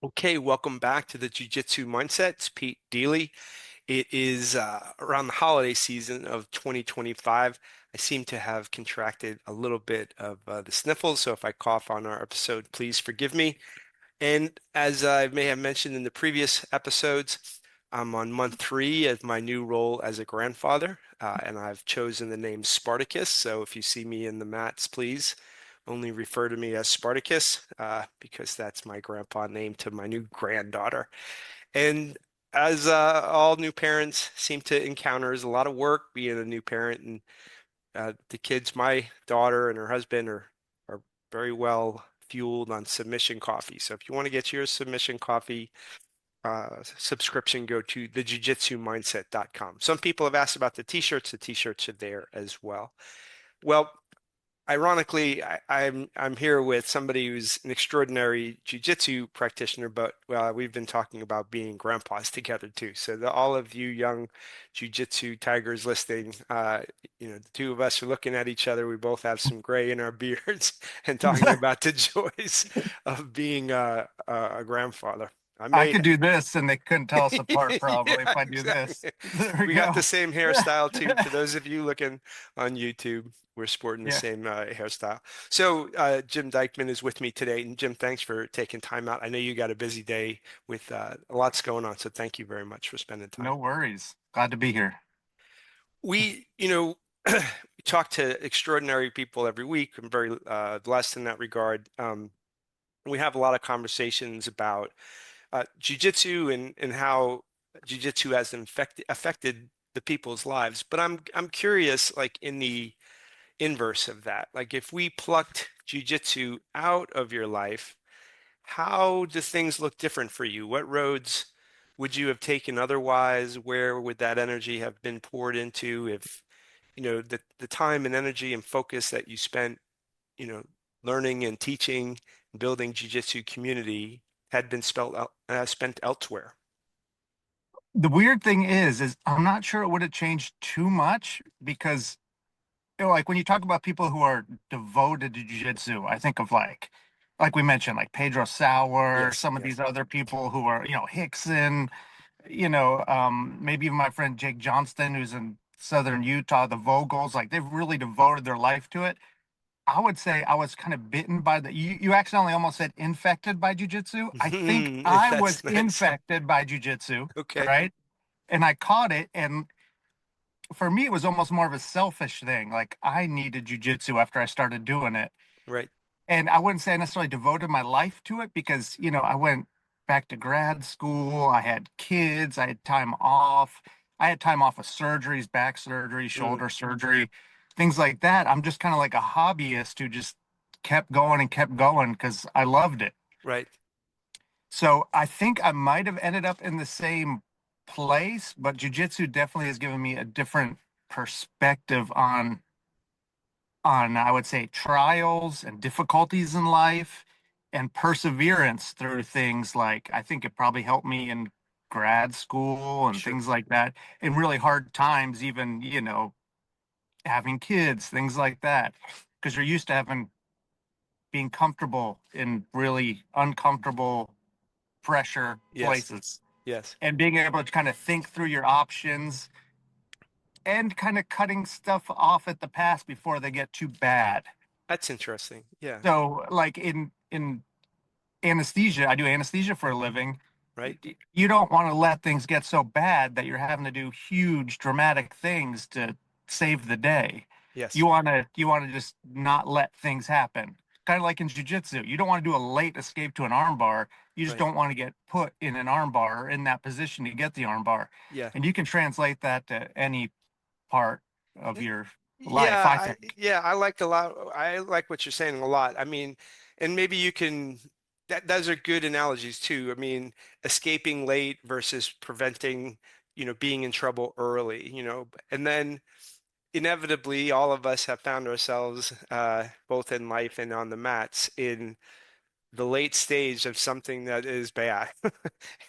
Okay, welcome back to the Jiu-Jitsu Mindset. It's Pete Deely. It is around the holiday season of 2025. I seem to have contracted a little bit of the sniffles, so if I cough on our episode, please forgive me. And as I may have mentioned in the previous episodes, I'm on month 3 of my new role as a grandfather, and I've chosen the name Spartacus. So if you see me in the mats, please only refer to me as Spartacus, because that's my grandpa name to my new granddaughter. And as all new parents seem to encounter, is a lot of work being a new parent, and the kids, my daughter and her husband, are very well fueled on submission coffee. So if you want to get your submission coffee subscription, go to thejujitsumindset.com. Some people have asked about the t-shirts. The t-shirts are there as well. Well, ironically, I'm here with somebody who's an extraordinary jiu-jitsu practitioner, but we've been talking about being grandpas together too. So all of you young jiu-jitsu tigers listening, the two of us are looking at each other. We both have some gray in our beards and talking about the joys of being a grandfather. I I may, could do this and they couldn't tell us apart probably yeah, if I do this. exactly. There we We got the go. same hairstyle too. For those of you looking on YouTube, we're sporting the Yeah. same hairstyle. So Jim Dieckman is with me today. And Jim, thanks for taking time out. I know you got a busy day with lots going on, so thank you very much for spending time. No worries. Glad to be here. We talk to extraordinary people every week. I'm very blessed in that regard. We have a lot of conversations about jiu-jitsu and how jiu-jitsu has affected the people's lives. But I'm curious, like in the inverse of that, like if we plucked jiu-jitsu out of your life, how do things look different for you? What roads would you have taken otherwise? Where would that energy have been poured into if, the time and energy and focus that you spent, you know, learning and teaching and building jiu-jitsu community had been spent elsewhere? The weird thing is I'm not sure it would have changed too much because like when you talk about people who are devoted to jiu-jitsu, I think of like we mentioned, like Pedro Sauer, Yes, some of yes. these other people who are, Hickson, maybe even my friend Jake Johnston, who's in Southern Utah, the Vogels, like they've really devoted their life to it. I would say I was kind of bitten by you accidentally almost said infected by jujitsu. I think I was That's nice. infected by jujitsu, Okay, right? And I caught it. And for me, it was almost more of a selfish thing. Like I needed jujitsu after I started doing it. right. And I wouldn't say I necessarily devoted my life to it because, I went back to grad school. I had kids. I had time off. I had time off of surgeries, back surgery, Mm, shoulder surgery, things like that. I'm just kind of like a hobbyist who just kept going and kept going because I loved it. right. So I think I might have ended up in the same place, but jujitsu definitely has given me a different perspective on I would say trials and difficulties in life and perseverance through things like I think it probably helped me in grad school and Sure. things like that in really hard times, even, having kids, things like that. Because you're used to having being comfortable in really uncomfortable pressure Yes, places yes. and being able to kind of think through your options and kind of cutting stuff off at the pass before they get too bad. That's interesting. Yeah, So like in anesthesia, I do anesthesia for a living. right. You don't want to let things get so bad that you're having to do huge dramatic things to save the day. Yes, You want to just not let things happen. Kind of like in jiu-jitsu. You don't want to do a late escape to an armbar. You just right. don't want to get put in an armbar or in that position to get the armbar. Yeah. And you can translate that to any part of Y- your life, Yeah, I I think. yeah, I like a lot. I like what you're saying a lot. I mean, and maybe you can those are good analogies too. I mean, escaping late versus preventing, being in trouble early, and then inevitably all of us have found ourselves both in life and on the mats in the late stage of something that is bad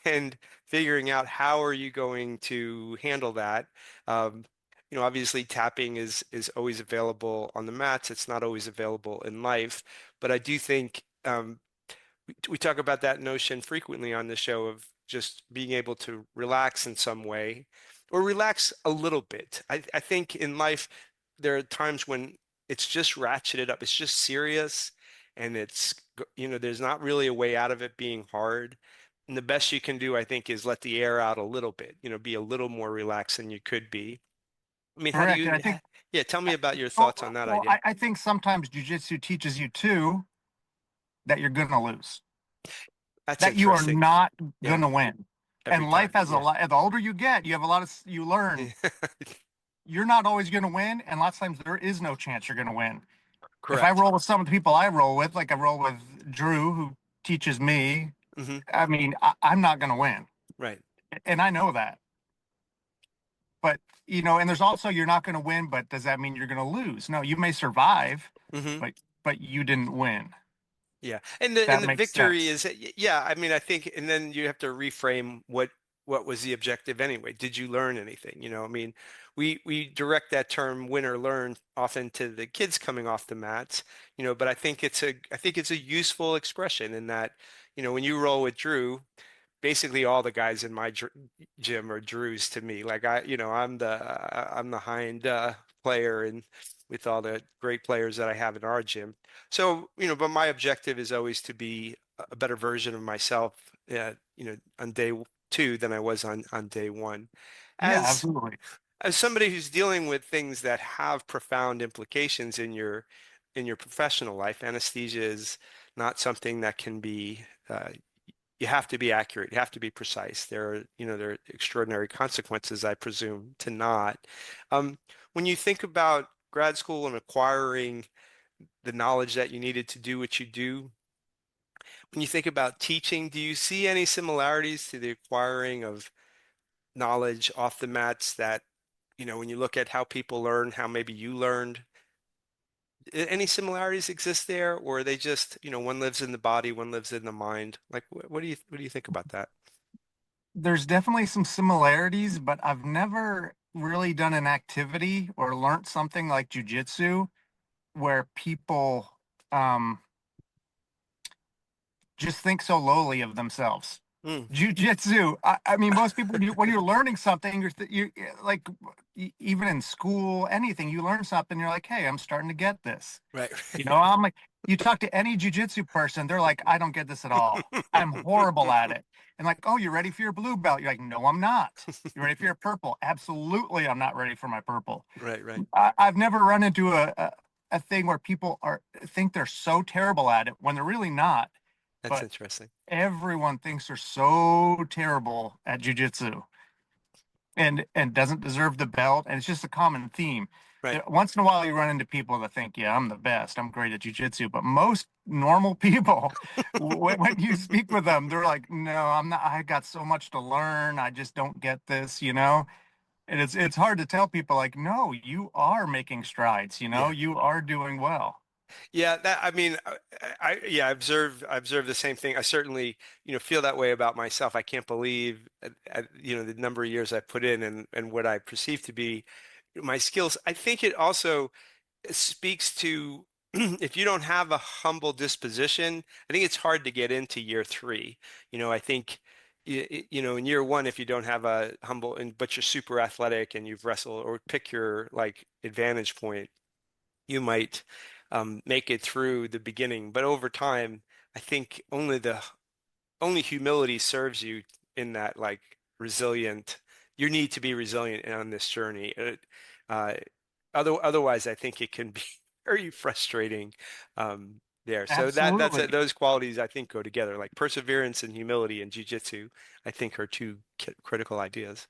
and figuring out how are you going to handle that. Um, obviously tapping is always available on the mats. It's not always available in life, but I do think we talk about that notion frequently on the show of just being able to relax in some way or relax a little bit. I think in life there are times when it's just ratcheted up, it's just serious, and there's not really a way out of it being hard. And the best you can do, I think, is let the air out a little bit, be a little more relaxed than you could be. I mean, how do Correct. And you, I think, yeah, tell me about your well, thoughts on that well, idea. I think sometimes jujitsu teaches you too that you're going to lose, That's that you are interesting. not Yeah, going to win. every And life time. has a Yeah. lot, the older you get, you have a lot of, you learn you're not always going to win. And lots of times there is no chance you're going to win. If I Correct. roll with some of the people I roll with, like I roll with Drew, who teaches me, Hmm. I mean, I'm not going to win. Right. And I know that. But, and there's also you're not going to win, but does that mean you're going to lose? No, you may survive, Hmm. but you didn't win. Yeah. And That the makes victory sense. is, yeah, I mean, I think, and then you have to reframe what was the objective anyway? Did you learn anything? I mean, we direct that term win or learn often to the kids coming off the mats, but I think it's a useful expression in that, when you roll with Drew, basically all the guys in my gym are Drews to me. Like I'm the hind player, and with all the great players that I have in our gym. So, but my objective is always to be a better version of myself, on day two than I was on day one. Yeah, As absolutely. as somebody who's dealing with things that have profound implications in your professional life, anesthesia is not something that can be you have to be accurate. You have to be precise. There are extraordinary consequences, I presume, to not. Um, when you think about grad school and acquiring the knowledge that you needed to do what you do, when you think about teaching, do you see any similarities to the acquiring of knowledge off the mats that, when you look at how people learn, how maybe you learned, any similarities exist there, or are they just, one lives in the body, one lives in the mind? Like, what do you think about that? There's definitely some similarities, but I've never really done an activity or learned something like jujitsu where people um, just think so lowly of themselves. Mm, Jiu-jitsu. I mean, most people, when you're learning something, you like, even in school, anything, you learn something, you're like, hey, I'm starting to get this. right. I'm like, you talk to any jiu-jitsu person, they're like, I don't get this at all. I'm horrible at it. And like, oh, you ready for your blue belt? You're like, no, I'm not. You ready for your purple? Absolutely, I'm not ready for my purple. Right, right. I've never run into a thing where people think they're so terrible at it when they're really not. That's But interesting. everyone thinks they're so terrible at jujitsu and doesn't deserve the belt. And it's just a common theme. Right. Once in a while, you run into people that think, yeah, I'm the best. I'm great at jujitsu. But most normal people, when you speak with them, they're like, no, I'm not. I got so much to learn. I just don't get this. And it's hard to tell people like, no, you are making strides. Yeah. You are doing well. Yeah, that I mean, yeah, I observe the same thing. I certainly, feel that way about myself. I can't believe, the number of years I put in and what I perceive to be my skills. I think it also speaks to if you don't have a humble disposition, I think it's hard to get into year three. I think in year one, if you don't have a humble but you're super athletic and you've wrestled or pick your like advantage point, you might make it through the beginning. But over time, I think only humility serves you in that like resilient. You need to be resilient on this journey. Uh, otherwise, I think it can be very frustrating there. So Absolutely. those qualities I think go together, like perseverance and humility in jiu-jitsu, I think are two critical ideas.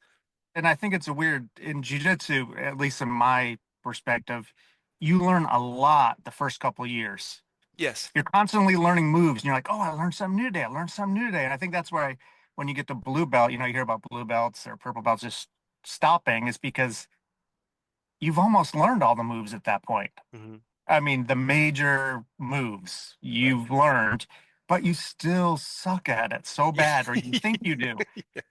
And I think it's a weird in jiu-jitsu, at least in my perspective, you learn a lot the first couple of years. Yes. You're constantly learning moves, and you're like, "Oh, I learned something new today. I learned something new today." And I think that's where when you get to blue belt, you hear about blue belts or purple belts just stopping, is because you've almost learned all the moves at that point. Hmm. I mean, the major moves Right. you've learned, but you still suck at it so Yeah. bad, or you think you do.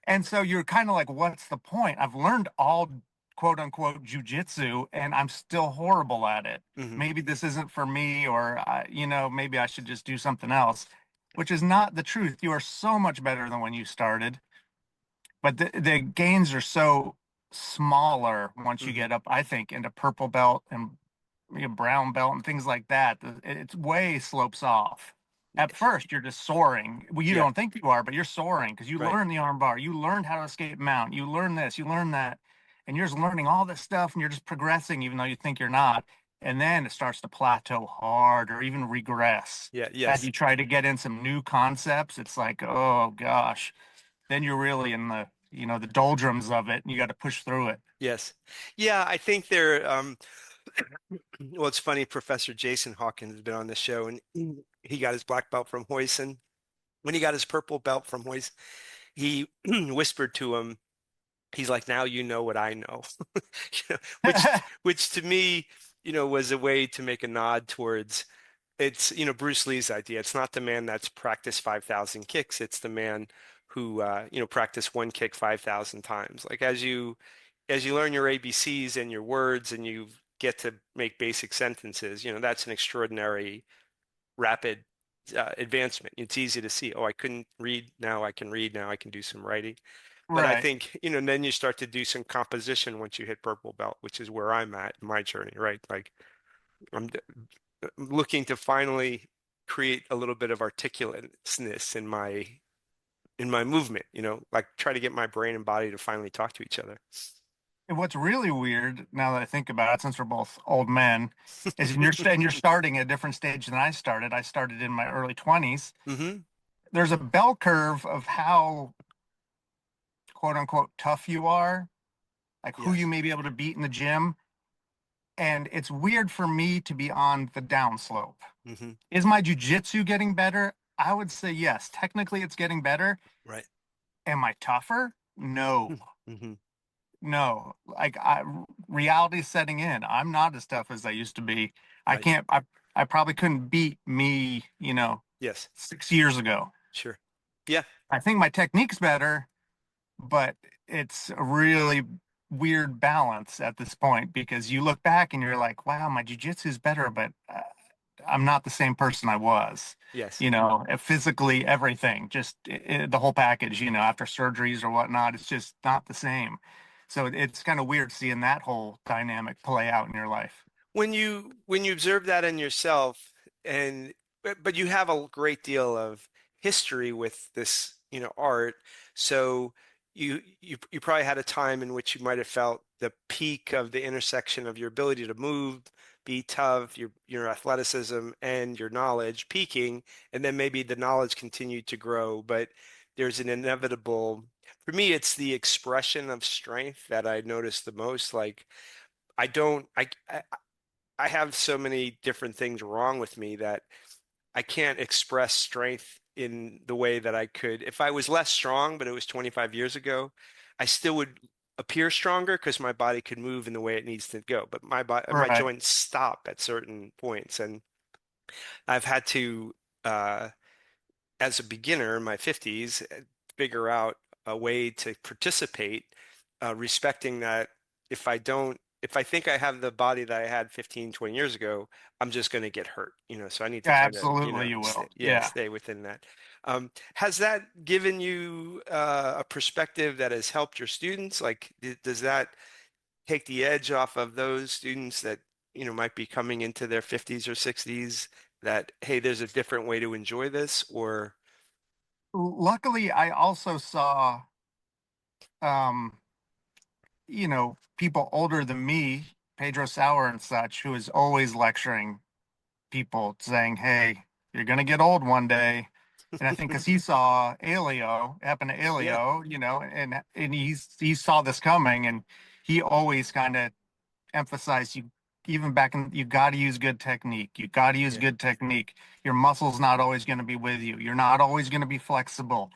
And so you're kind of like, what's the point? I've learned all quote unquote jujitsu and I'm still horrible at it. Hmm. Maybe this isn't for me, or, maybe I should just do something else. which is not the truth. You are so much better than when you started, but the gains are so smaller once you Hmm. get up, I think, into purple belt and brown belt and things like that. It's way slopes off. At Yes. first, you're just soaring. Well, you Yeah. don't think you are, but you're soaring because you Right. learn the arm bar, you learned how to escape mount, you learn this, you learn that, and you're just learning all this stuff, and you're just progressing, even though you think you're not. And then it starts to plateau hard or even regress. Yeah. As Yes. you try to get in some new concepts, it's like, oh gosh, then you're really in the doldrums of it, and you got to push through it. Yes. Yeah. I think they're, well, it's funny. Professor Jason Hawkins has been on the show, and he got his black belt from Hoist. And when he got his purple belt from Hoist, he whispered to him, he's like, now you know what I know. You know, which to me, was a way to make a nod towards it's, Bruce Lee's idea. It's not the man that's practiced 5,000 kicks. It's the man who, practiced one kick 5,000 times. Like as you learn your ABCs and your words and you get to make basic sentences, that's an extraordinary rapid advancement. It's easy to see. Oh, I couldn't read. Now I can read. Now I can do some writing. But I Right. think, then you start to do some composition once you hit purple belt, which is where I'm at in my journey, right? Like I'm looking to finally create a little bit of articulateness in my movement, like try to get my brain and body to finally talk to each other. And what's really weird now that I think about it, since we're both old men, is and you're starting at a different stage than I started. I started in my early 20s. Hmm. There's a bell curve of how quote unquote tough you are, like who you Yes. may be able to beat in the gym. And it's weird for me to be on the downslope. Hmm. Is my jujitsu getting better? I would say yes. Technically, it's getting better. Right. Am I tougher? No. Hmm. No, reality's setting in. I'm not as tough as I used to be. I Right. can't, I probably couldn't beat me, Yes. 6 years ago. Sure. Yeah. I think my technique's better, but it's a really weird balance at this point because you look back and you're like, wow, my jujitsu is better, but I'm not the same person I was. Yes. Physically, everything, just the whole package, after surgeries or whatnot, it's just not the same. So it's kind of weird seeing that whole dynamic play out in your life. When you observe that in yourself, and but you have a great deal of history with this, art, so you probably had a time in which you might have felt the peak of the intersection of your ability to move, be tough, your athleticism and your knowledge peaking, and then maybe the knowledge continued to grow, but there's an inevitable, for me, it's the expression of strength that I notice the most. Like I don't I have so many different things wrong with me that I can't express strength in the way that I could. If I was less strong, but it was 25 years ago, I still would appear stronger because my body could move in the way it needs to go. But my Right. joints stop at certain points, and I've had to, uh, as a beginner in my 50s, figure out a way to participate, respecting that if I think I have the body that I had 15, 20 years ago, I'm just going to get hurt, so I need to Yeah, try to, absolutely, you stay, will. yeah, Yeah. stay within that. Has that given you a perspective that has helped your students? Like, does that take the edge off of those students that, might be coming into their 50s or 60s that, hey, there's a different way to enjoy this, or Luckily, I also saw, um, people older than me, Pedro Sauer and such, who is always lecturing people saying, "Hey, you're gonna get old one day." And I think because he saw Alio, it happened to yeah, Alio, and he saw this coming, and he always kind of emphasized you even back in you got to use good technique. You got to use yeah, good technique. Your muscle's not always going to be with you. You're not always going to be flexible.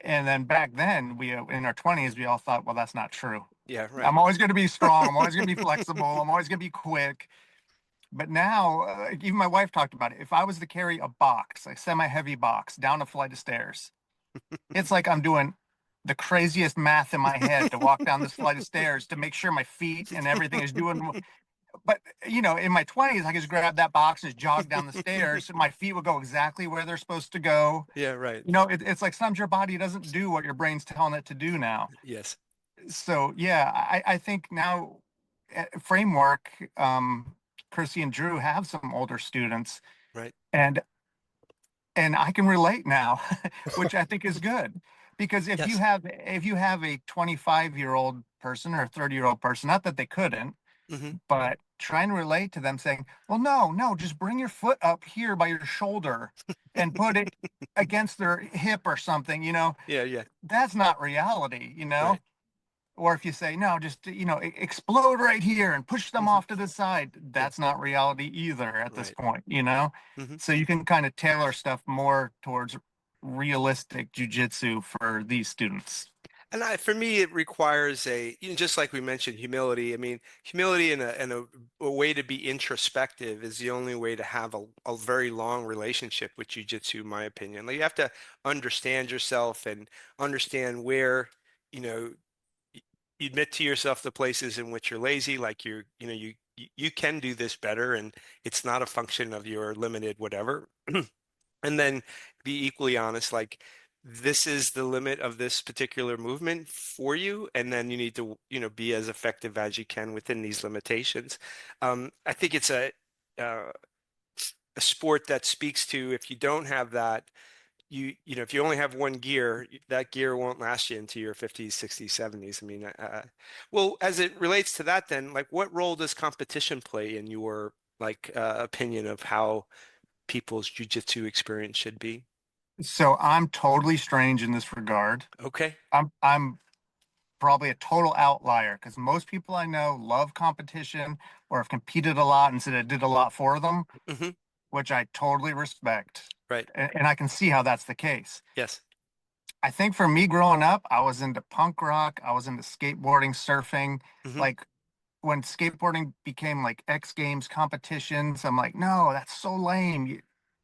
And then back then, we in our 20s, we all thought, well, that's not true. yeah, right. I'm always going to be strong. I'm always going to be flexible. I'm always going to be quick. But now, even my wife talked about it. If I was to carry a box, a semi-heavy box, down a flight of stairs, it's like I'm doing the craziest math in my head to walk down this flight of stairs to make sure my feet and everything is doing. but in my 20s, I could just grab that box and just jog down the stairs. My feet would go exactly where they're supposed to go. Yeah, right. It's like sometimes your body doesn't do what your brain's telling it to do now. Yes, So yeah, I think now framework, Chrissy and Drew have some older students, right. and I can relate now, which I think is good. Because Yes. if you have a 25-year-old person or a 30-year-old person, not that they couldn't, Hmm. but trying to relate to them saying, well, no, no, just bring your foot up here by your shoulder and put it against their hip or something, Yeah, yeah, that's not reality, right. Or if you say, no, just, explode right here and push them Hmm. off to the side, Yeah, that's not reality either at this right. point. Hmm. So you can kind of tailor stuff more towards realistic jujitsu for these students. And for me, it requires just like we mentioned, humility. I mean, humility and a way to be introspective is the only way to have a very long relationship with jiu-jitsu, in my opinion. Like you have to understand yourself and understand where, you know, y- you admit to yourself the places in which you're lazy, like you can do this better, and it's not a function of your limited whatever. And then be equally honest, like this is the limit of this particular movement for you, and then you need to, be as effective as you can within these limitations. I think it's uh, a sport that speaks to if you don't have that, if you only have one gear, that gear won't last you into your 50s, 60s, 70s. I mean, well, as it relates to that, then, like, what role does competition play in your like opinion of how people's jujitsu experience should be? So I'm totally strange in this regard. Okay. I'm probably a total outlier because most people I know love competition or have competed a lot and said it did a lot for them, Hmm. which I totally respect. Right. And I can see how that's the case. Yes. I think for me growing up, I was into punk rock, I was into skateboarding, surfing. Hmm. Like when skateboarding became like X Games competitions, I'm like, no, that's so lame.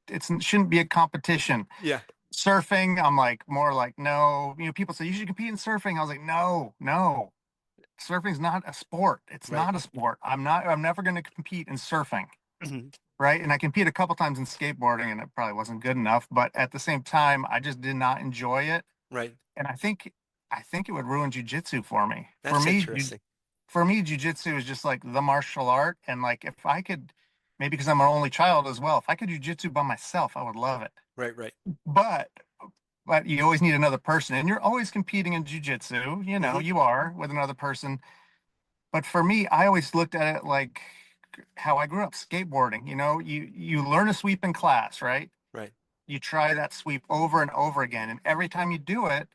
It shouldn't be a competition. Yeah. Surfing, I'm like more like, no. People say you should compete in surfing. I was like, no, no. Surfing's not a sport. It's Right. not a sport. I'm never going to compete in surfing. Hmm. Right. And I competed a couple times in skateboarding and it probably wasn't good enough. But at the same time, I just did not enjoy it. Right. And I think it would ruin jujitsu for me. That's interesting. For me, jujitsu is just like the martial art. And like if I could, maybe because I'm an only child as well, if I could jujitsu by myself, I would love it. Right. Right. But you always need another person, and you're always competing in jujitsu. Hmm. You are with another person. But for me, I always looked at it like how I grew up skateboarding. You learn a sweep in class, right? Right. You try that sweep over and over again, and every time you do it,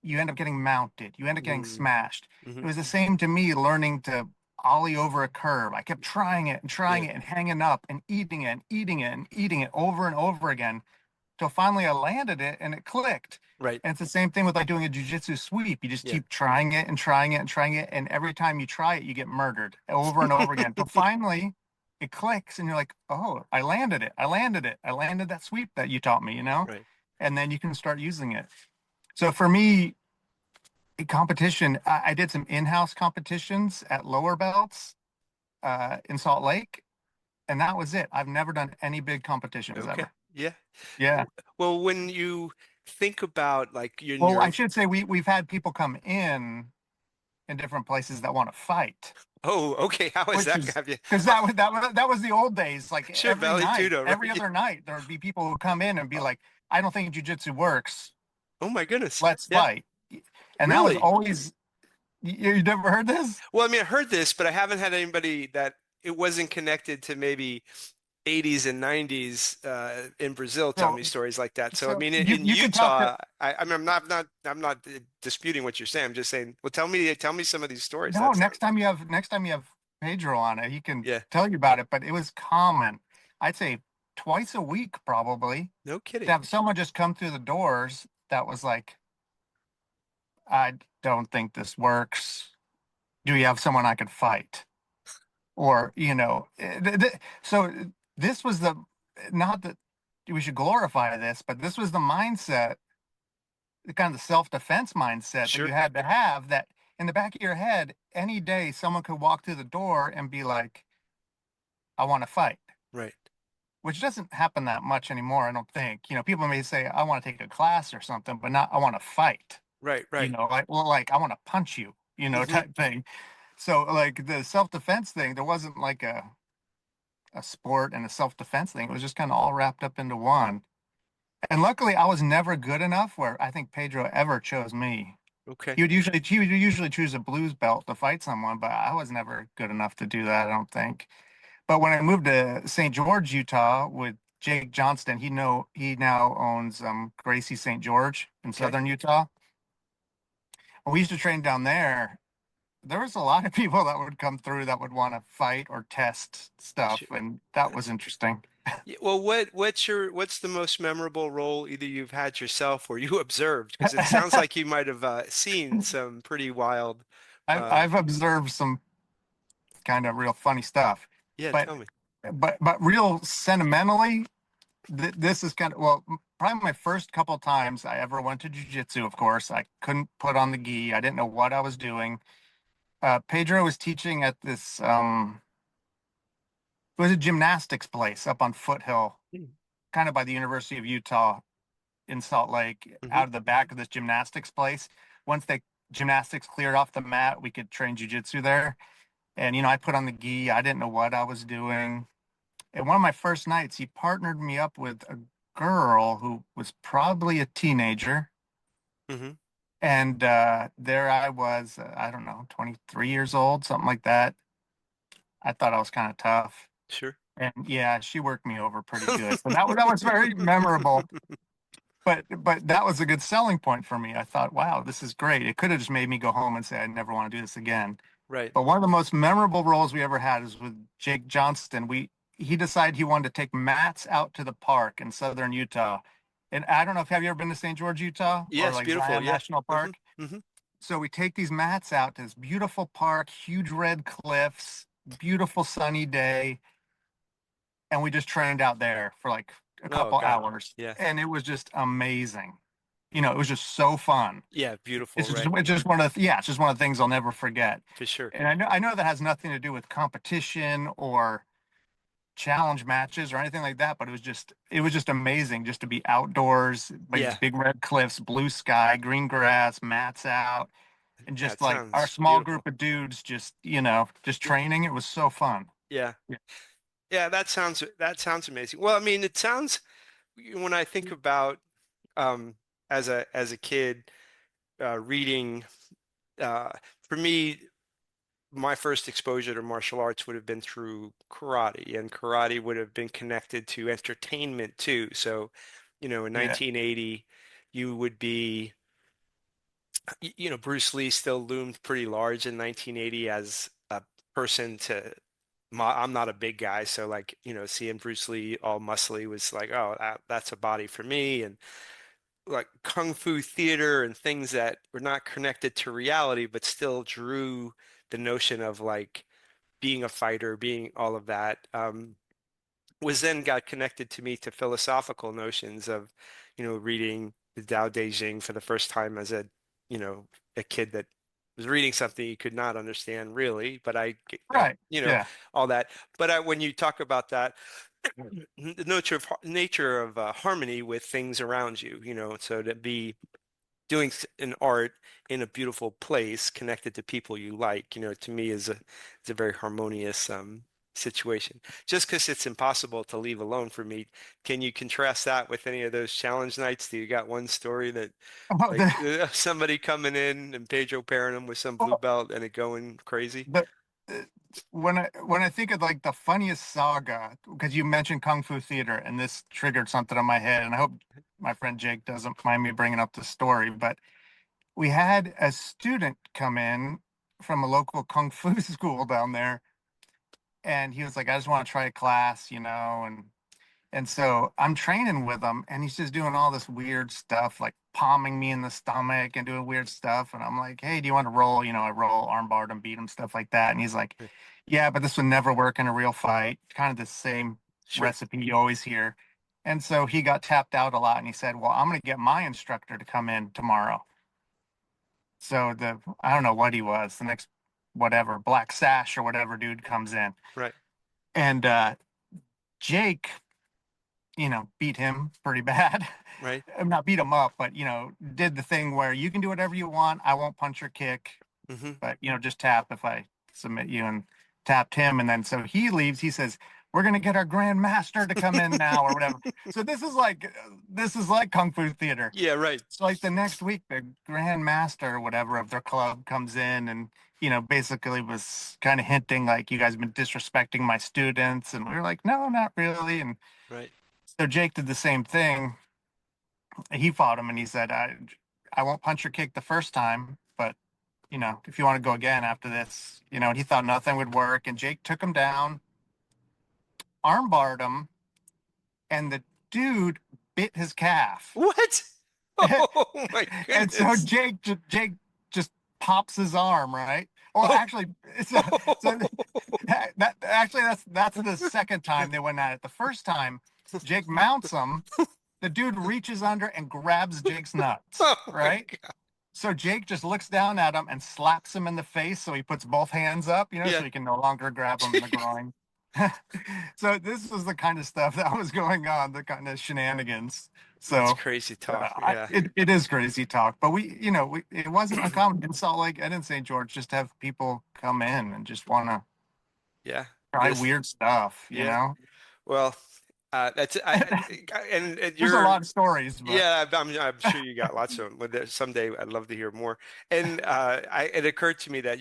you end up getting mounted. You end up getting Mm-hmm. smashed. It Hmm. was the same to me learning to ollie over a curve. I kept trying Yeah. it and hanging up and eating it and eating it and eating it over and over again till finally I landed it and it clicked. Right. And it's the same thing with like doing a jujitsu sweep. You just Yeah. keep trying it and trying it and trying it. And every time you try it, you get murdered over and over again. But finally it clicks and you're like, oh, I landed it. I landed it. I landed that sweep that you taught me. Right. And then you can start using it. So for me, competition, I did some in-house competitions at lower belts in Salt Lake, and that was it. I've never done any big competitions Okay. ever. Yeah. Yeah. Well, when you think about like Well, I should say we've had people come in different places that want to fight, oh, okay. How is which that? is Have you? because that was the old days. Like Sure, Valley Judo, every right? other night, there would be people who come in and be like, "I don't think jujitsu works. Oh my goodness. Let's Yeah. fight." And that was Really? always you never heard this? Well, I mean, I heard this, but I haven't had anybody that it wasn't connected to maybe 80s and 90s in Brazil tell So me stories like that. So I so mean, you in you can talk to Utah, I mean, I'm not disputing what you're saying. I'm just saying, well, tell me some of these stories. no, That's next time you have Pedro on it, he can yeah, tell you about it. But it was common. I'd say twice a week probably no to kidding. have someone just come through the doors that was like, I don't think this works. Do you have someone I could fight? Or, so this was not that we should glorify this, but this was the mindset, the kind of self-defense mindset that you Sure. had to have that in the back of your head, any day someone could walk through the door and be like, I want to fight, Right. which doesn't happen that much anymore, I don't think. People may say, I want to take a class or something, but not, I want to fight, Right. Right. like, well, like, I want to punch you, Hmm. type thing. So, like, the self-defense thing, there wasn't like a sport and a self-defense thing. It was just kind of all wrapped up into one. And luckily, I was never good enough where I think Pedro ever chose me. Okay. He would usually choose a blues belt to fight someone, but I was never good enough to do that, I don't think. But when I moved to St. George, Utah with Jake Johnston, he now owns Gracie St. George in Okay. southern Utah. When we used to train down there, there was a lot of people that would come through that would want to fight or test stuff, and that was interesting. Yeah, well, what's the most memorable role either you've had yourself or you observed? Because it sounds like you might have seen some pretty wild. I've Uh, I've observed some kind of real funny stuff, yeah, but tell me. real sentimentally, this is kind of, well, probably my first couple times I ever went to jiu-jitsu. Of course, I couldn't put on the gi. I didn't know what I was doing. Pedro was teaching at this it was a gymnastics place up on Foothill, kind of by the University of Utah in Salt Lake, Mm-hmm. out of the back of this gymnastics place. Once they gymnastics cleared off the mat, we could train jiu-jitsu there. And I put on the gi. I didn't know what I was doing. And one of my first nights, he partnered me up with a girl who was probably a teenager. Mm-hmm. And there I was, I don't know, 23 years old, something like that. I thought I was kind of tough. Sure. And yeah, she worked me over pretty good. So that was very memorable. But that was a good selling point for me. I thought, wow, this is great. It could have just made me go home and say I never want to do this again. Right. But one of the most memorable roles we ever had is with Jake Johnston. He decided he wanted to take mats out to the park in southern Utah. And I don't know if have you ever been to St. George, Utah, or Yes, like beautiful. Zion Yeah. National Mm-hmm. Park? Mm-hmm. So we take these mats out to this beautiful park, huge red cliffs, beautiful sunny day, and we just trained out there for like a Oh couple God. hours. Yeah. And it was just amazing. It was just so fun. Yeah, beautiful, right? It's just one of yeah, it's just one of the things I'll never forget. For sure. And I know that has nothing to do with competition or challenge matches or anything like that, but it was just amazing just to be outdoors, by these Yeah. big red cliffs, blue sky, green grass, mats out, and Yeah, it just like our sounds small beautiful. group of dudes just Mhm. training. It was so fun. Yeah. Yeah. Yeah, that sounds amazing. Well, I mean, it sounds when I think about um as a kid reading uh for me my first exposure to martial arts would have been through karate, and karate would have been connected to entertainment too. So, in Yeah. 1980, you would be, Bruce Lee still loomed pretty large in 1980 as a person to. I'm not a big guy, so like, seeing Bruce Lee all muscly was like, oh, that's a body for me, and like kung fu theater and things that were not connected to reality, but still drew the notion of like being a fighter, being all of that, was then got connected to me to philosophical notions of, reading the Tao Te Ching for the first time as you know, a kid that was reading something you could not understand really, but I got, Right. Yeah. all that. But when you talk about that, the nature of harmony with things around you, so to be doing an art in a beautiful place connected to people you like, to me is a very harmonious situation. Just because it's impossible to leave alone for me, can you contrast that with any of those challenge nights? Do you got one story that Oh, like somebody coming in and Pedro pairing them with some blue well, belt and it going crazy? the, uh, when I think of like the funniest saga, because you mentioned Kung Fu Theater, and this triggered something in my head, and I hope my friend Jake doesn't mind me bringing up the story, but we had a student come in from a local Kung Fu school down there, and he was like, "I just want to try a class, and so I'm training with him, and he's just doing all this weird stuff, like palming me in the stomach and doing weird stuff. And I'm like, hey, do you want to roll? I roll, armbar him, beat him, stuff like that. And he's like, yeah, but this would never work in a real fight. Kind of the same Sure. recipe you always hear. And so he got tapped out a lot, and he said, well, I'm going to get my instructor to come in tomorrow. So I don't know what he was, the next whatever, Black Sash or whatever dude comes in. Right. And Jake, beat him pretty bad. Right. Not beat him up, but did the thing where you can do whatever you want. I won't punch or kick, Hmm. but just tap if I submit you, and tapped him. And then so he leaves. He says, "We're gonna get our Grand Master to come in now," or whatever. So this is like Kung Fu theater. Yeah, right. So like the next week, the Grand Master or whatever of their club comes in and basically was kind of hinting like, "You guys have been disrespecting my students," and we were like, "No, not really." And Right. so Jake did the same thing. He fought him and he said, I won't punch or kick the first time, but if you want to go again after this, and he thought nothing would work. And Jake took him down, armbarred him, and the dude bit his calf. What? Oh my And so goodness. Jake just pops his arm, right? Well, Oh. actually, so that actually that's the second time they went at it. The first time, Jake mounts him, the dude reaches under and grabs Jake's nuts, Oh my right? God. So Jake just looks down at him and slaps him in the face. So he puts both hands up, Yeah. so he can no longer grab him in the groin. So this was the kind of stuff that was going on, the kind of shenanigans. That's So crazy talk. Yeah. it is crazy talk, but it wasn't uncommon in Salt Lake and in St. George just to have people come in and just want to Yeah. try This. weird stuff, Yeah. Well, that's and There's a you're. lot of stories, but Yeah, I'm sure you got lots of them. But someday I'd love to hear more. And it occurred to me that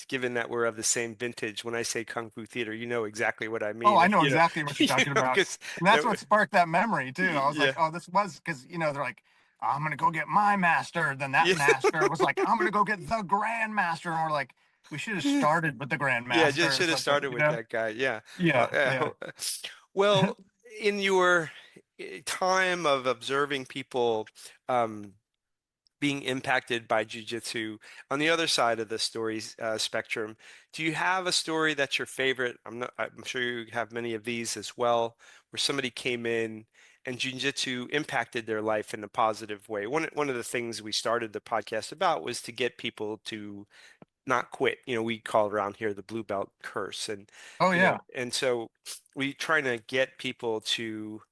given that we're of the same vintage, when I say Kung Fu theater, you know exactly what I oh, mean. I know exactly what you're talking about. Because And that's what sparked that memory too. I was like, yeah, oh, this was because, they're like, I'm gonna go get my master. Then that yeah, master was like, I'm gonna go get the Grand Master. And we're like, we should have started with the Grand yeah. Just Master or should have something, started with that guy. Yeah. Yeah, yeah. Well, in your time of observing people, um, being impacted by jujitsu. On the other side of the stories spectrum, do you have a story that's your favorite? I'm sure you have many of these as well, where somebody came in and jujitsu impacted their life in a positive way. One of the things we started the podcast about was to get people to not quit. We call it around here the blue belt curse, and Oh yeah. and so we trying to get people to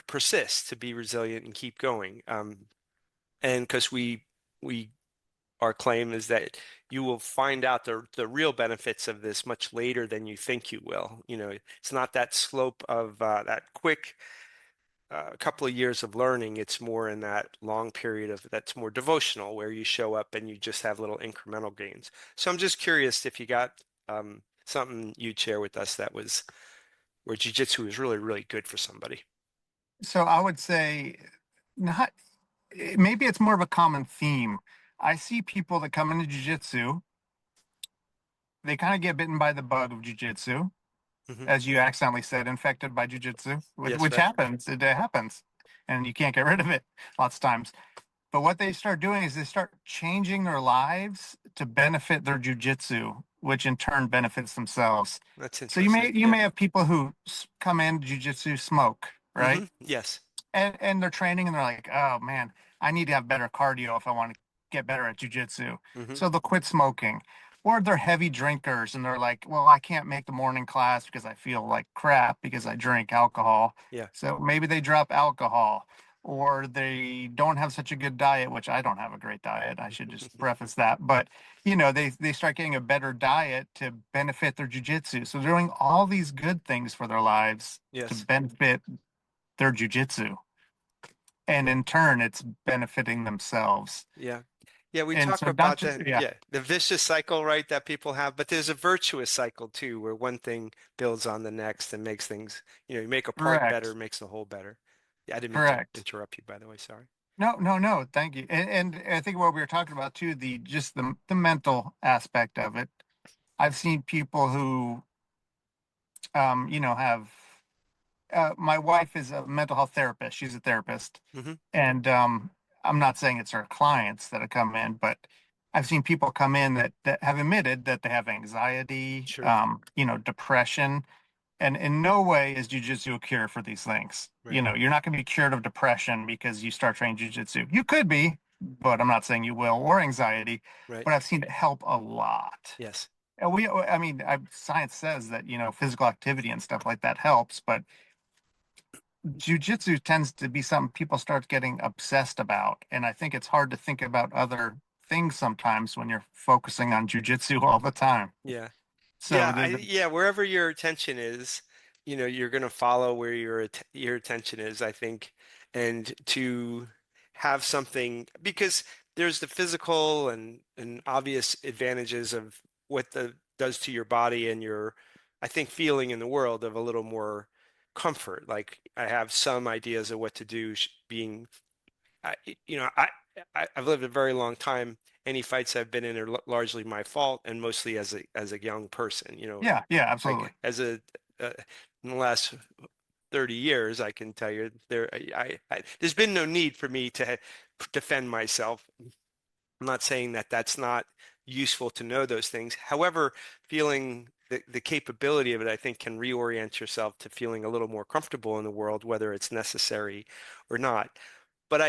persist, to be resilient and keep going. And because we our claim is that you will find out the real benefits of this much later than you think you will. It's not that slope of that quick couple of years of learning. It's more in that long period of that's more devotional, where you show up and you just have little incremental gains. So I'm just curious if you got something you'd share with us that was where jujitsu was really, really good for somebody. So I would say not maybe it's more of a common theme. I see people that come into jiu-jitsu, they kind of get bitten by the bug of jiu-jitsu, Hmm. as you accidentally said, infected by jujitsu, which, Yes, which right. happens. It happens, and you can't get rid of it lots of times. But what they start doing is they start changing their lives to benefit their jujitsu, which in turn benefits themselves. That's So you may interesting. you Yeah. may have people who come in jujitsu smoke, right? Yes. And they're training and they're like, oh man, I need to have better cardio if I want to get better at jujitsu. Hmm. So they'll quit smoking. Or they're heavy drinkers and they're like, well, I can't make the morning class because I feel like crap because I drink alcohol. Yeah. So maybe they drop alcohol or they don't have such a good diet, which I don't have a great diet. I should just preface that. But they start getting a better diet to benefit their jujitsu. So they're doing all these good things for their lives to Yes. benefit their jujitsu, and in turn it's benefiting themselves. Yeah. Yeah, we And talk so not about just that. yeah, Yeah, the vicious cycle, right, that people have, but there's a virtuous cycle too, where one thing builds on the next and makes things, you make a part better, correct, makes the whole better. Yeah, I didn't mean to correct. interrupt you, by the way. Sorry. No, no, no, thank you. And I think what we were talking about too, the just the mental aspect of it. I've seen people who have my wife is a mental health therapist. She's a therapist. Hmm. And I'm not saying it's her clients that have come in, but I've seen people come in that have admitted that they have anxiety, Sure. depression. And in no way is jujitsu a cure for these things. Right. You're not going to be cured of depression because you start training jujitsu. You could be, but I'm not saying you will, or anxiety, Right. but I've seen it help a lot. Yes. And I mean, science says that, physical activity and stuff like that helps, but jujitsu tends to be something people start getting obsessed about. And I think it's hard to think about other things sometimes when you're focusing on jujitsu all the time. Yeah. So Yeah, yeah, wherever your attention is, you're going to follow where your attention is, I think. And to have something, because there's the physical and obvious advantages of what the does to your body and your, I think, feeling in the world of a little more comfort. Like I have some ideas of what to do being I, you know, I've lived a very long time. Any fights I've been in are largely my fault, and mostly as a young person. yeah, yeah, absolutely. Like uh, in the last 30 years, I can tell you there's been no need for me to defend myself. I'm not saying that that's not useful to know those things. However, feeling the capability of it, I think, can reorient yourself to feeling a little more comfortable in the world, whether it's necessary or not. But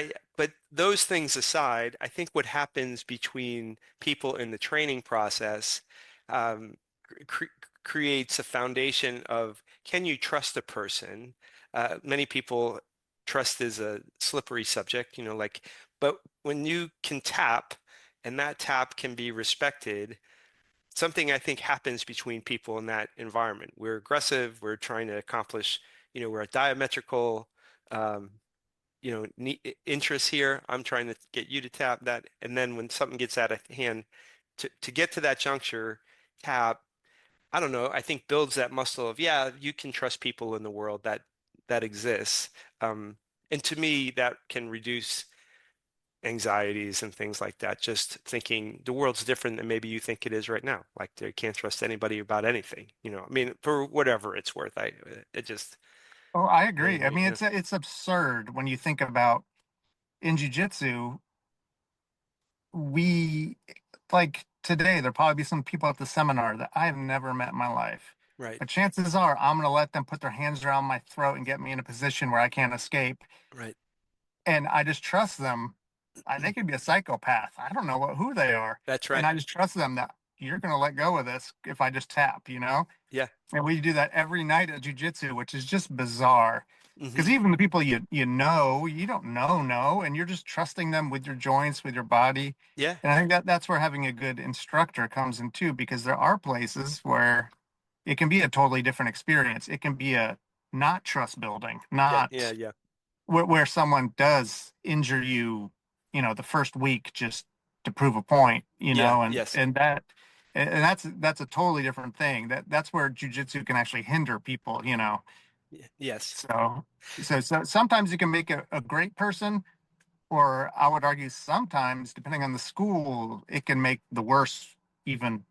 those things aside, I think what happens between people in the training process um, cre creates a foundation of can you trust a person? Many people trust is a slippery subject, but when you can tap and that tap can be respected, something I think happens between people in that environment. We're aggressive, we're trying to accomplish, we're a diametrical um, interests here. I'm trying to get you to tap that. And then when something gets out of hand, to get to that juncture, tap, I don't know, I think builds that muscle of, yeah, you can trust people in the world that exists. Um, and to me, that can reduce anxieties and things like that. Just thinking the world's different than maybe you think it is right now. Like they can't trust anybody about anything, I mean, for whatever it's worth. It just, Oh, I agree. I you mean, know, it's absurd when you think about in jiu-jitsu, we like today, there'll probably be some people at the seminar that I have never met in my life. right, But chances are I'm going to let them put their hands around my throat and get me in a position where I can't escape. right. And I just trust them. They could be a psychopath. I don't know who they are. That's And right. I just trust them that you're going to let go of this if I just tap. Yeah. And we do that every night at jujitsu, which is just bizarre. Hmm. Because even the people you don't know, and you're just trusting them with your joints, with your body. Yeah. And I think that's where having a good instructor comes in too, because there are places where it can be a totally different experience. It can be a not trust building, Yeah. Yeah. not Yeah. where someone does injure you, the first week just to prove a point, Yeah. and Yes. that's a totally different thing. That's where jujitsu can actually hinder people. Yes. So so sometimes you can make a great person, or I would argue sometimes, depending on the school, it can make the worst even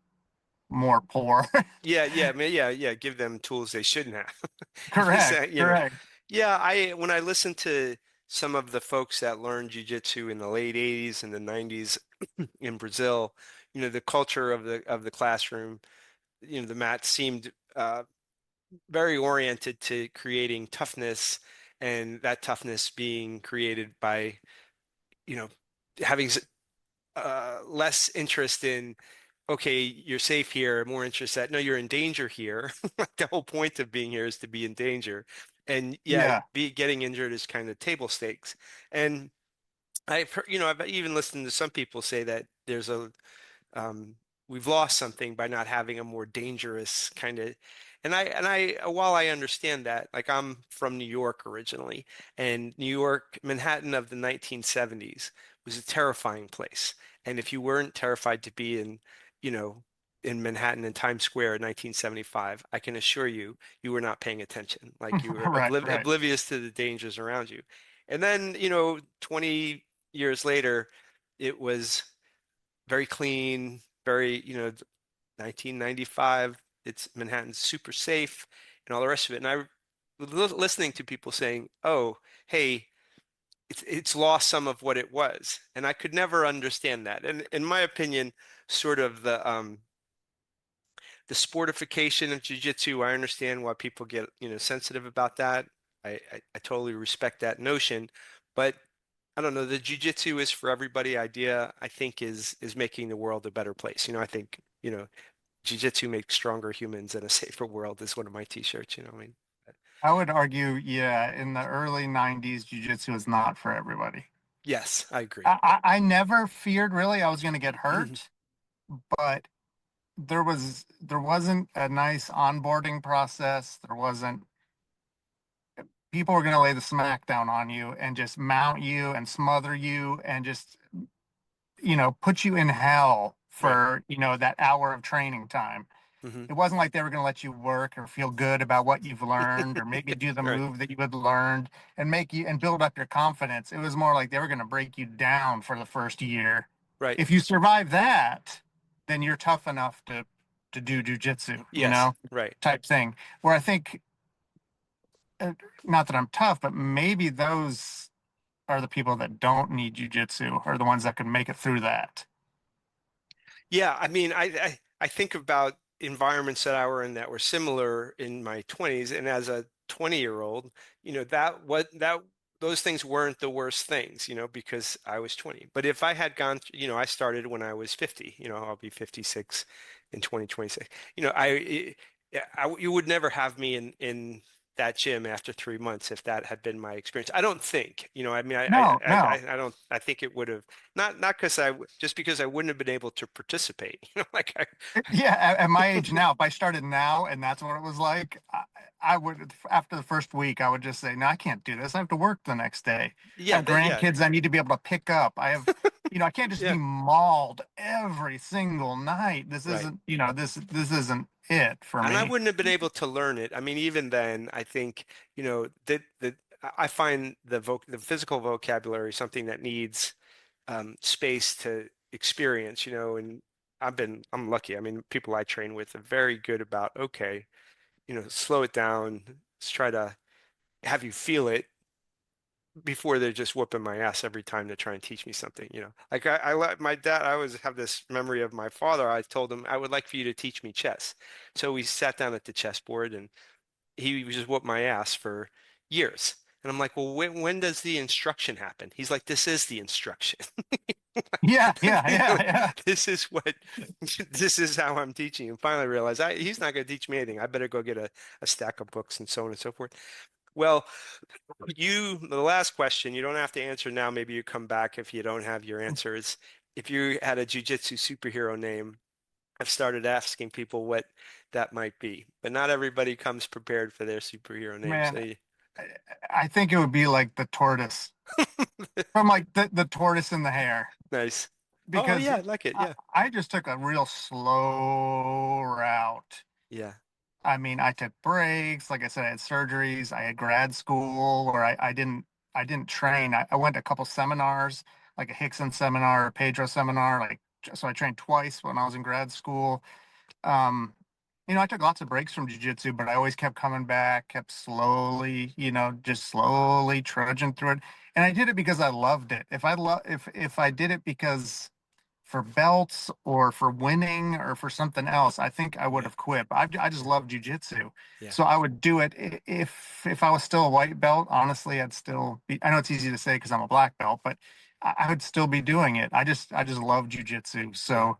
more poor. Yeah. Yeah. Yeah. Yeah. Give them tools they shouldn't have. Just, Correct, correct. Yeah. When I listen to some of the folks that learned jujitsu in the late 80s and the 90s in Brazil, the culture of the classroom, the mat seemed very oriented to creating toughness and that toughness being created by, you know, having less interest in, okay, you're safe here, more interest that, no, you're in danger here. The whole point of being here is to be in danger. And yeah, Yeah. getting injured is kind of table stakes. And I've heard, I've even listened to some people say that um, we've lost something by not having a more dangerous kind of, while I understand that, like I'm from New York originally, and New York, Manhattan of the 1970s was a terrifying place. And if you weren't terrified to be you know, in Manhattan in Times Square in 1975, I can assure you, you were not paying attention. Like you were Right, right. oblivious to the dangers around you. And then, 20 years later, it was very clean, very, 1995, it's Manhattan's super safe and all the rest of it. And I was listening to people saying, "Oh, hey, it's lost some of what it was." And I could never understand that. And in my opinion, sort of the sportification of jiu-jitsu, I understand why people get, sensitive about that. I totally respect that notion, but I don't know, the jujitsu is for everybody idea, I think is making the world a better place. I think, jujitsu makes stronger humans and a safer world is one of my t-shirts, I mean. I would argue, yeah, in the early 90s, jiu-jitsu is not for everybody. Yes, I agree. I never feared really I was going to get hurt, but there wasn't a nice onboarding process. There wasn't people were going to lay the smack down on you and just mount you and smother you and just put you in hell Right. for that hour of training time. Hmm. It wasn't like they were going to let you work or feel good about what you've learned or maybe do the Right. move that you had learned and make you and build up your confidence. It was more like they were going to break you down for the first year. Right. If you survive that, then you're tough enough to do jujitsu, Yes. Right. type thing. Where I think, uh, not that I'm tough, but maybe those are the people that don't need jujitsu are the ones that can make it through that. Yeah, I mean, I think about environments that I were in that were similar in my 20s, and as a 20-year-old, that those things weren't the worst things, because I was 20. But if I had gone, I started when I was 50, I'll be 56 in 2026. You would never have me in that gym after 3 months if that had been my experience. I don't think, I mean, No, no. I don't, I think it would have not because just because I wouldn't have been able to participate, like Yeah, at my age now, if I started now and that's what it was like, I would, after the first week, I would just say, no, I can't do this. I have to work the next day. I yeah, have grandkids I need to be able to pick up. I can't just yeah, be mauled every single night. This right. isn't, this isn't it for And I me. wouldn't have been able to learn it. I mean, even then, I think, that I find the physical vocabulary something that needs space to experience, and I'm lucky. I mean, people I train with are very good about, okay, slow it down. Let's try to have you feel it before they're just whooping my ass every time to try and teach me something, Like I let my dad, I always have this memory of my father. I told him I would like for you to teach me chess. So we sat down at the chessboard and he just whooped my ass for years. And I'm like, well, when does the instruction happen? He's like, this is the instruction. Yeah, yeah, yeah, yeah. This is what, this is how I'm teaching. And finally realized he's not going to teach me anything. I better go get a stack of books and so on and so forth. Well, the last question, you don't have to answer now. Maybe you come back if you don't have your answers. If you had a jujitsu superhero name, I've started asking people what that might be, but not everybody comes prepared for their superhero name. Man, I, I think it would be like the tortoise from like the tortoise and the hare Nice. Oh because yeah, I like it. I, Yeah. I just took a real slow route. Yeah. I mean, I took breaks. Like I said, I had surgeries. I had grad school where I didn't train. I went to a couple seminars, like a Hickson seminar, a Pedro seminar. So I trained twice when I was in grad school. Um, I took lots of breaks from jiu-jitsu, but I always kept coming back, kept slowly, just slowly trudging through it. And I did it because I loved it. If I did it because for belts or for winning or for something else, I think I would Yeah. have quit. But I just love jujitsu, Yeah. so I would do it if I was still a white belt. Honestly, I'd still be. I know it's easy to say because I'm a black belt, but I would still be doing it. I just love jujitsu. Yeah. So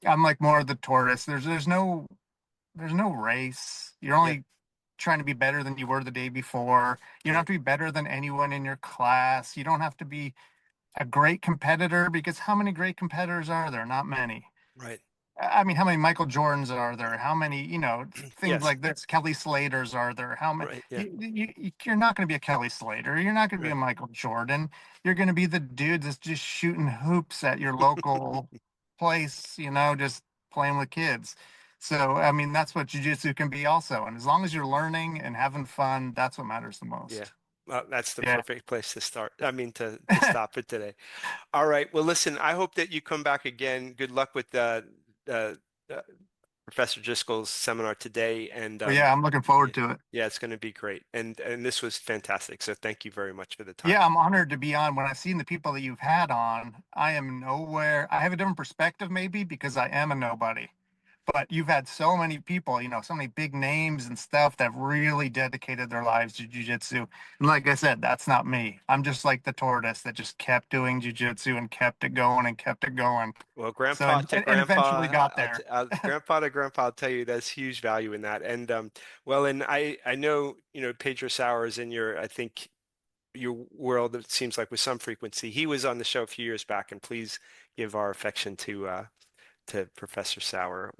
I'm like more of the tortoise. There's no race. You're Yeah. only trying to be better than you were the day before. You don't have Right. to be better than anyone in your class. You don't have to be a great competitor because how many great competitors are there? Not many. Right. I mean, how many Michael Jordans are there? How many, things Yes. like this, Kelly Slaters are there? How many? Right. Yeah. You're not going to be a Kelly Slater. You're not going to be a Right. Michael Jordan. You're going to be the dude that's just shooting hoops at your local place, just playing with kids. So, I mean, that's what jujitsu can be also. And as long as you're learning and having fun, that's what matters the Yeah. most. Well, that's the Yeah. perfect place to start. I mean, to stop it today. All right. Well, listen, I hope that you come back again. Good luck with uh, Professor Driscoll's seminar today. And But yeah, I'm looking yeah, forward to it. yeah, it's going to be great. And this was fantastic. So thank you very much for the time. Yeah, I'm honored to be on. When I've seen the people that you've had on, I am nowhere. I have a different perspective, maybe because I am a nobody. but you've had so many people, so many big names and stuff that really dedicated their lives to jujitsu. And like I said, that's not me. I'm just like the tortoise that just kept doing jujitsu and kept it going and kept it going. Well, So, grandpa to and grandpa, eventually got there. grandpa to grandpa, I'll tell you that's huge value in that. And well, and I know Pedro Sauer is in your I think your world. It seems like with some frequency. He was on the show a few years back, and please give our affection to Professor Sauer.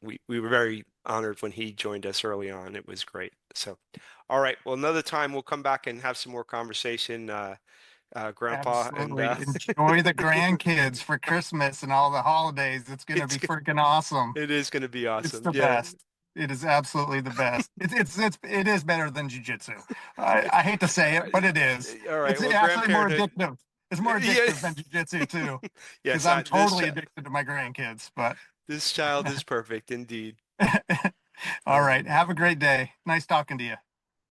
We were very honored when he joined us early on. It was great. So, all right. Well, another time we'll come back and have some more conversation, Grandpa, and Absolutely. Enjoy the grandkids for Christmas and all the holidays. It's going to it's be freaking awesome. it is going to be It's awesome. the Yeah. best. It is absolutely the best. It is better than jujitsu. I hate to say it, but it is. All right. It's Well, actually more grandparenthood. addictive. It's more Yeah. addictive than jujitsu too, because Yes, I'm this totally addicted to my grandkids. But this child is perfect indeed. all Uh, right, have a great day. Nice talking to you.